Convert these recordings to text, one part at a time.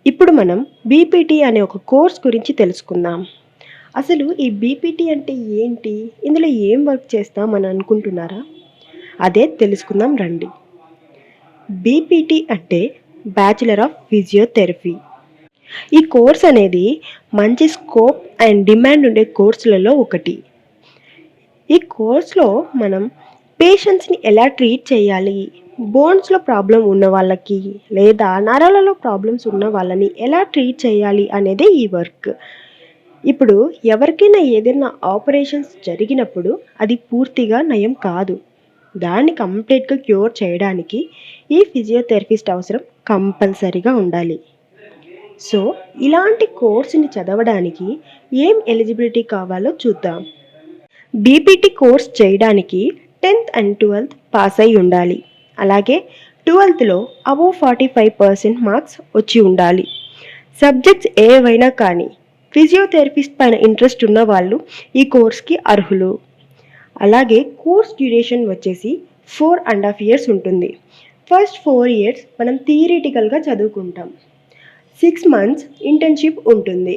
ఇప్పుడు మనం బీపీటీ అనే ఒక కోర్స్ గురించి తెలుసుకుందాం. అసలు ఈ బీపీటీ అంటే ఏంటి? ఇందులో ఏం వర్క్ చేస్తాం అని అనుకుంటున్నారా? అదే తెలుసుకుందాం రండి. బీపీటీ అంటే బ్యాచిలర్ ఆఫ్ ఫిజియోథెరపీ. ఈ కోర్స్ అనేది మంచి స్కోప్ అండ్ డిమాండ్ ఉండే కోర్సులలో ఒకటి. ఈ కోర్స్‌లో మనం పేషెంట్స్‌ని ఎలా ట్రీట్ చేయాలి, బోన్స్‌లో ప్రాబ్లమ్ ఉన్న వాళ్ళకి, లేదా నరాలలో ప్రాబ్లమ్స్ ఉన్న వాళ్ళని ఎలా ట్రీట్ చేయాలి అనేదే ఈ వర్క్. ఇప్పుడు ఎవరికైనా ఏదైనా ఆపరేషన్స్ జరిగినప్పుడు అది పూర్తిగా నయం కాదు. దాన్ని కంప్లీట్‌గా క్యూర్ చేయడానికి ఈ ఫిజియోథెరపిస్ట్ అవసరం కంపల్సరీగా ఉండాలి. సో, ఇలాంటి కోర్స్‌ని చదవడానికి ఏం ఎలిజిబిలిటీ కావాలో చూద్దాం. బీపీటీ కోర్స్ చేయడానికి 10th అండ్ 12th పాస్ అయి ఉండాలి. అలాగే 12థ్‌లో అబోవ్ 45% మార్క్స్ వచ్చి ఉండాలి. సబ్జెక్ట్స్ ఏవైనా కానీ ఫిజియోథెరపిస్ట్ పైన ఇంట్రెస్ట్ ఉన్న వాళ్ళు ఈ కోర్స్‌కి అర్హులు. అలాగే కోర్స్ డ్యూరేషన్ వచ్చేసి 4.5 ఇయర్స్ ఉంటుంది. ఫస్ట్ 4 ఇయర్స్ మనం థియరిటికల్‌గా చదువుకుంటాం. 6 మంత్స్ ఇంటర్న్‌షిప్ ఉంటుంది.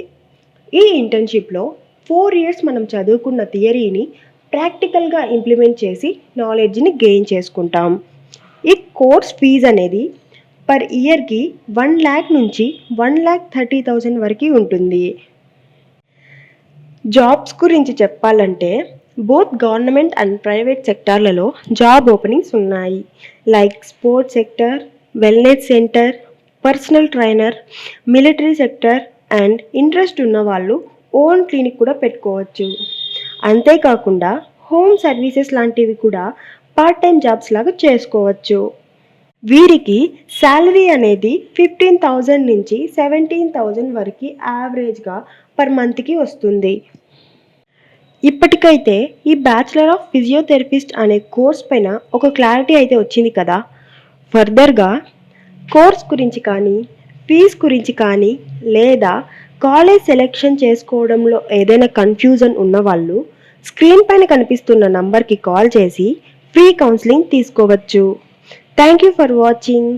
ఈ ఇంటర్న్‌షిప్‌లో 4 ఇయర్స్ మనం చదువుకున్న థియరీని ప్రాక్టికల్‌గా ఇంప్లిమెంట్ చేసి నాలెడ్జ్‌ని గెయిన్ చేసుకుంటాం. ఈ కోర్స్ ఫీజ్ అనేది పర్ ఇయర్‌కి 1,00,000 నుంచి 1,30,000 వరకు ఉంటుంది. జాబ్స్ గురించి చెప్పాలంటే బోత్ గవర్నమెంట్ అండ్ ప్రైవేట్ సెక్టార్లలో జాబ్ ఓపెనింగ్స్ ఉన్నాయి. Like sports sector, wellness centre, personal trainer, military sector and interest ఉన్న వాళ్ళు ఓన్ క్లినిక్ కూడా పెట్టుకోవచ్చు. అంతేకాకుండా హోమ్ సర్వీసెస్ లాంటివి కూడా పార్ట్ టైం జాబ్స్ లాగా చేసుకోవచ్చు. వీరికి శాలరీ అనేది 15,000 నుంచి 17,000 వరకు యావరేజ్‌గా పర్ మంత్‌కి వస్తుంది. ఇప్పటికైతే ఈ బ్యాచిలర్ ఆఫ్ ఫిజియోథెరపిస్ట్ అనే కోర్స్ పైన ఒక క్లారిటీ అయితే వచ్చింది కదా! ఫర్దర్‌గా కోర్స్ గురించి కానీ, ఫీజ్ గురించి కానీ, లేదా కాలేజ్ సెలెక్షన్ చేసుకోవడంలో ఏదైనా కన్‌ఫ్యూజన్ ఉన్నవాళ్ళు స్క్రీన్ పైన కనిపిస్తున్న నంబర్‌కి కాల్ చేసి ఫ్రీ కౌన్సెలింగ్ తీసుకోవచ్చు. Thank you for watching.